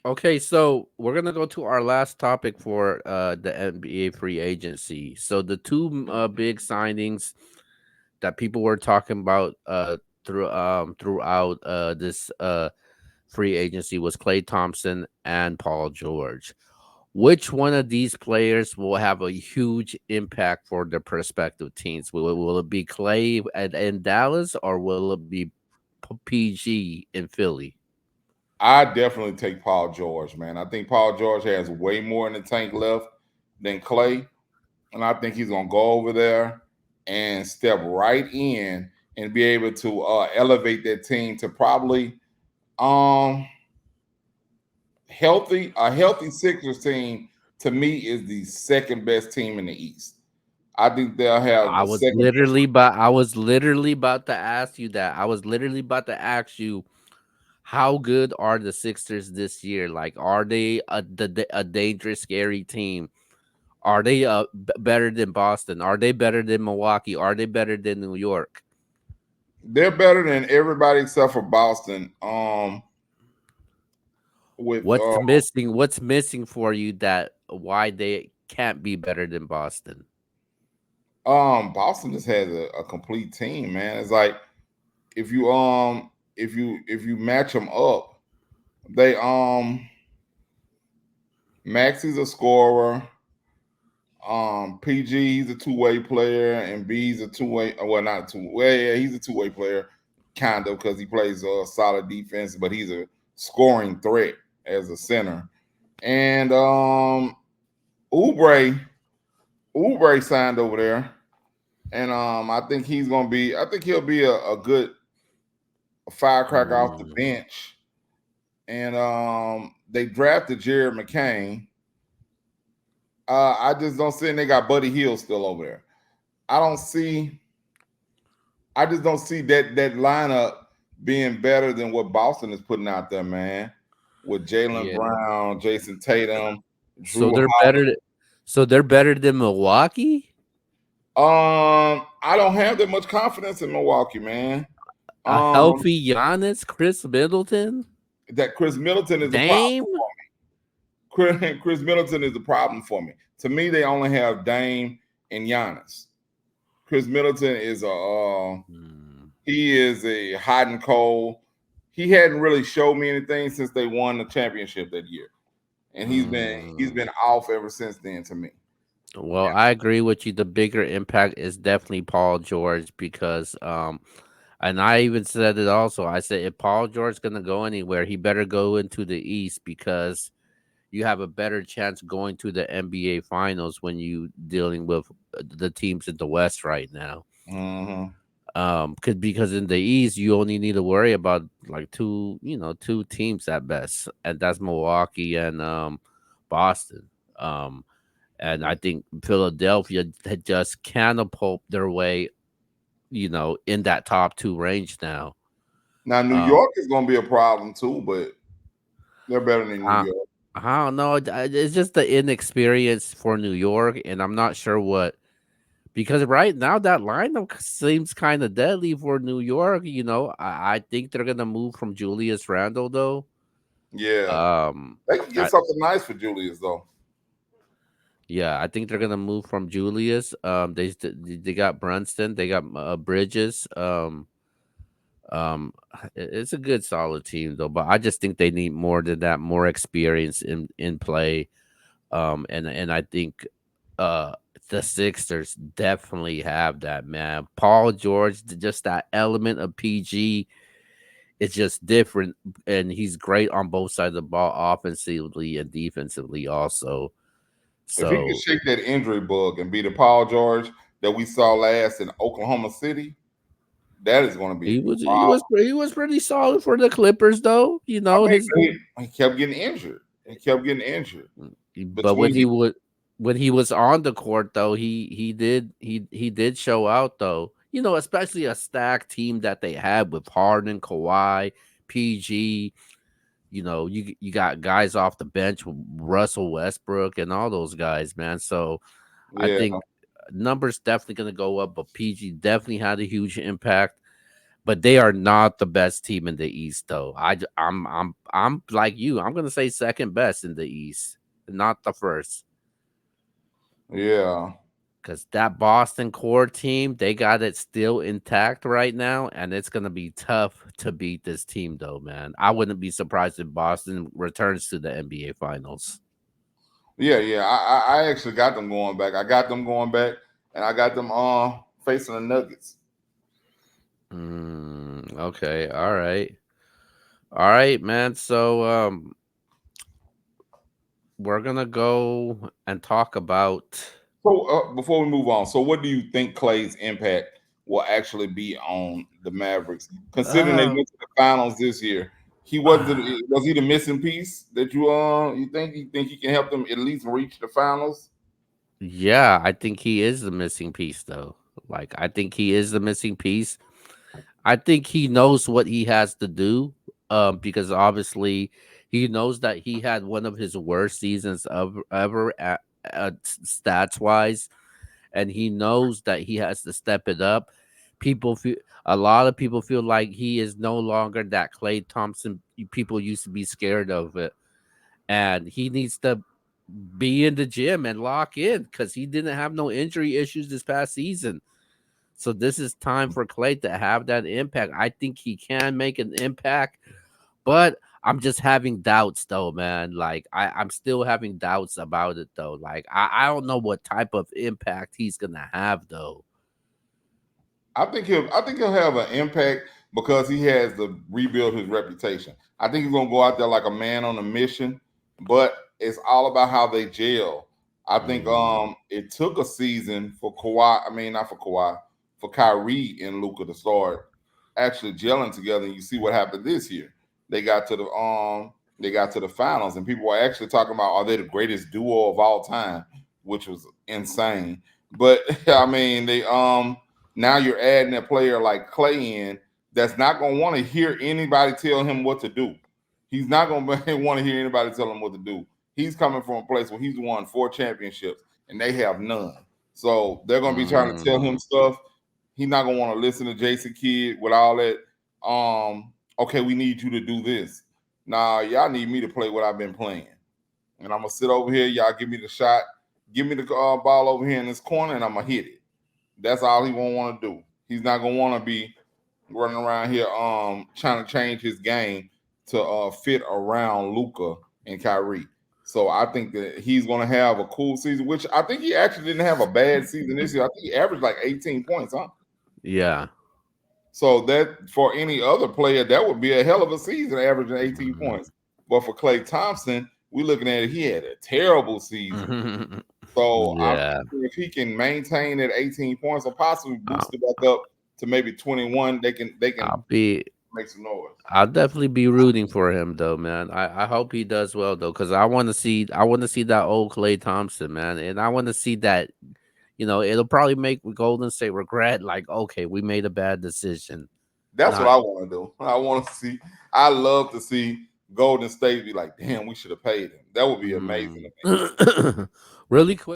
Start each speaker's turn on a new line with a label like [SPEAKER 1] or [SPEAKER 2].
[SPEAKER 1] Okay, so we're gonna go to our last topic for the NBA free agency. So the two big signings that people were talking about throughout this free agency was Klay Thompson and Paul George. Which one of these players will have a huge impact for the prospective teams? Will it be Clay in Dallas, or will it be PG in Philly?
[SPEAKER 2] I definitely take Paul George, man. I think Paul George has way more in the tank left than Clay, and I think he's gonna go over there and step right in and be able to elevate that team to probably um healthy Sixers team. To me, is the second best team in the East. I think they'll have the second best.
[SPEAKER 1] I was literally about to ask you that. I was literally about to ask you, how good are the Sixers this year? Like, are they a dangerous, scary team? Are they better than Boston? Are they better than Milwaukee? Are they better than New York?
[SPEAKER 2] They're better than everybody except for Boston. With
[SPEAKER 1] What's missing for you that why they can't be better than Boston?
[SPEAKER 2] Boston just has a complete team, man. It's like if you if you match them up, they Maxi's a scorer. PG, he's a two-way player, and B's a two-way. Well, not two. Well, yeah, he's a two-way player, kind of, because he plays solid defense, but he's a scoring threat as a center. And Oubre, Oubre signed over there, and I think he's gonna be. I think he'll be a good firecracker off the
[SPEAKER 1] Mm.
[SPEAKER 2] bench. And they drafted Jared McCain. I just don't see, and they got Buddy Hill still over there. I don't see. I just don't see that lineup being better than what Boston is putting out there, man. With Jalen
[SPEAKER 1] Yeah.
[SPEAKER 2] Brown, Jason Tatum,
[SPEAKER 1] So
[SPEAKER 2] Drew
[SPEAKER 1] they're
[SPEAKER 2] Holiday.
[SPEAKER 1] better. So they're better than Milwaukee.
[SPEAKER 2] I don't have that much confidence in Milwaukee, man.
[SPEAKER 1] A
[SPEAKER 2] Um,
[SPEAKER 1] healthy Giannis, Chris Middleton,
[SPEAKER 2] that Chris Middleton is a problem.
[SPEAKER 1] Dame.
[SPEAKER 2] Chris Middleton is a problem for me. To me, they only have Dame and Giannis. Chris Middleton is
[SPEAKER 1] Hmm.
[SPEAKER 2] he is a hot and cold. He hadn't really showed me anything since they won the championship that year, and he's
[SPEAKER 1] Mm.
[SPEAKER 2] been off ever since then. To me,
[SPEAKER 1] Well, I agree with you. The bigger impact is definitely Paul George because and I even said it also. I said if Paul George's gonna go anywhere, he better go into the East because you have a better chance going to the NBA finals when you dealing with the teams in the West right now.
[SPEAKER 2] mm-hmm.
[SPEAKER 1] Because in the East you only need to worry about like two teams at best, and that's Milwaukee and Boston. Um, and I think Philadelphia had just catapult their way, in that top two range now.
[SPEAKER 2] Now New
[SPEAKER 1] Um,
[SPEAKER 2] York is going to be a problem too, but they're better than New
[SPEAKER 1] I,
[SPEAKER 2] York.
[SPEAKER 1] I don't know. It's just the inexperience for New York, and I'm not sure what because right now that lineup seems kind of deadly for New York. I think they're gonna move from Julius Randle though.
[SPEAKER 2] Yeah,
[SPEAKER 1] Um,
[SPEAKER 2] they can get
[SPEAKER 1] I,
[SPEAKER 2] something nice for Julius though.
[SPEAKER 1] yeah, I think they're gonna move from Julius. They got Brunston, they got Bridges. It's a good solid team though, but I just think they need more than that, more experience in play. And I think uh the Sixers definitely have that, man. Paul George, just that element of PG is just different, and he's great on both sides of the ball, offensively and defensively also.
[SPEAKER 2] If he can
[SPEAKER 1] So
[SPEAKER 2] shake that injury bug and be the Paul George that we saw last in Oklahoma City, that is going to be
[SPEAKER 1] he
[SPEAKER 2] a
[SPEAKER 1] was he was
[SPEAKER 2] problem.
[SPEAKER 1] he was pretty solid for the Clippers though.
[SPEAKER 2] I
[SPEAKER 1] His
[SPEAKER 2] mean, he kept getting injured. He kept getting injured
[SPEAKER 1] but
[SPEAKER 2] between his.
[SPEAKER 1] when he was on the court though, he did show out though. Especially a stacked team that they had with Harden, Kawhi, PG. You got guys off the bench with Russell Westbrook and all those guys, man. So I
[SPEAKER 2] Yeah,
[SPEAKER 1] think numbers definitely gonna go up, but PG definitely had a huge impact. but they are not the best team in the East, though. I'm like you. I'm gonna say second best in the East, not the first,
[SPEAKER 2] Yeah.
[SPEAKER 1] because that Boston core team they got it still intact right now, and it's gonna be tough to beat this team, though, man. I wouldn't be surprised if Boston returns to the NBA Finals.
[SPEAKER 2] Yeah. I actually got them going back. I got them going back, and I got them facing the Nuggets.
[SPEAKER 1] Okay, all right, man. So we're gonna go and talk about.
[SPEAKER 2] So before we move on, so what do you think Clay's impact will actually be on the Mavericks, considering they
[SPEAKER 1] Uh,
[SPEAKER 2] went to the finals this year? He wasn't. Was he the missing piece that you think he can help them at least reach the finals?
[SPEAKER 1] yeah, I think he is the missing piece, though. Like, I think he is the missing piece. I think he knows what he has to do, because obviously he knows that he had one of his worst seasons of ever at stats wise, and he knows that he has to step it up. People feel a lot of people feel like he is no longer that Clay Thompson people used to be scared of it, and he needs to be in the gym and lock in because he didn't have no injury issues this past season. So this is time for Clay to have that impact. I think he can make an impact, but I'm just having doubts though, man. Like I'm still having doubts about it though. Like I don't know what type of impact he's gonna have though.
[SPEAKER 2] I think he'll have an impact because he has to rebuild his reputation. I think he's gonna go out there like a man on a mission, but it's all about how they gel. I think
[SPEAKER 1] Mm,
[SPEAKER 2] it took a season for Kawhi, I mean not for Kawhi, for Kyrie and Luca to start actually gelling together. And you see what happened this year. They got to the finals, and people were actually talking about are they the greatest duo of all time, which was insane. But I mean they now you're adding a player like Clay in that's not going to want to hear anybody tell him what to do. He's not going to want to hear anybody tell him what to do. He's coming from a place where he's won 4 championships and they have none. So they're going to be trying to tell him
[SPEAKER 1] mm,
[SPEAKER 2] stuff. He's not going to want to listen to Jason Kidd with all that. Okay, we need you to do this. Nah, y'all need me to play what I've been playing. And I'm going to sit over here. Y'all give me the shot. Give me the ball over here in this corner and I'm going to hit it. That's all he won't want to do. He's not gonna want to be running around here trying to change his game to fit around Luca and Kyrie. So I think that he's gonna have a cool season, which I think he actually didn't have a bad season this year. I think he averaged like 18 points, huh?
[SPEAKER 1] yeah.
[SPEAKER 2] So that for any other player, that would be a hell of a season averaging 18 points. But for Klay Thompson, we looking at it, he had a terrible season. So I'm
[SPEAKER 1] Yeah.
[SPEAKER 2] thinking if he can maintain at 18 points or possibly boost
[SPEAKER 1] I'll,
[SPEAKER 2] it back up to maybe 21, they can
[SPEAKER 1] I'll be
[SPEAKER 2] make some noise.
[SPEAKER 1] I'll definitely be rooting for him though, man. I hope he does well though, because I want to see that old Clay Thompson, man, and I want to see that. It'll probably make Golden State regret, like, okay, we made a bad decision.
[SPEAKER 2] That's what
[SPEAKER 1] Not
[SPEAKER 2] I want to do. I want to see. I love to see Golden State be like, damn, we should have paid him. That would be amazing
[SPEAKER 1] mm.
[SPEAKER 2] to me.
[SPEAKER 1] Really quick.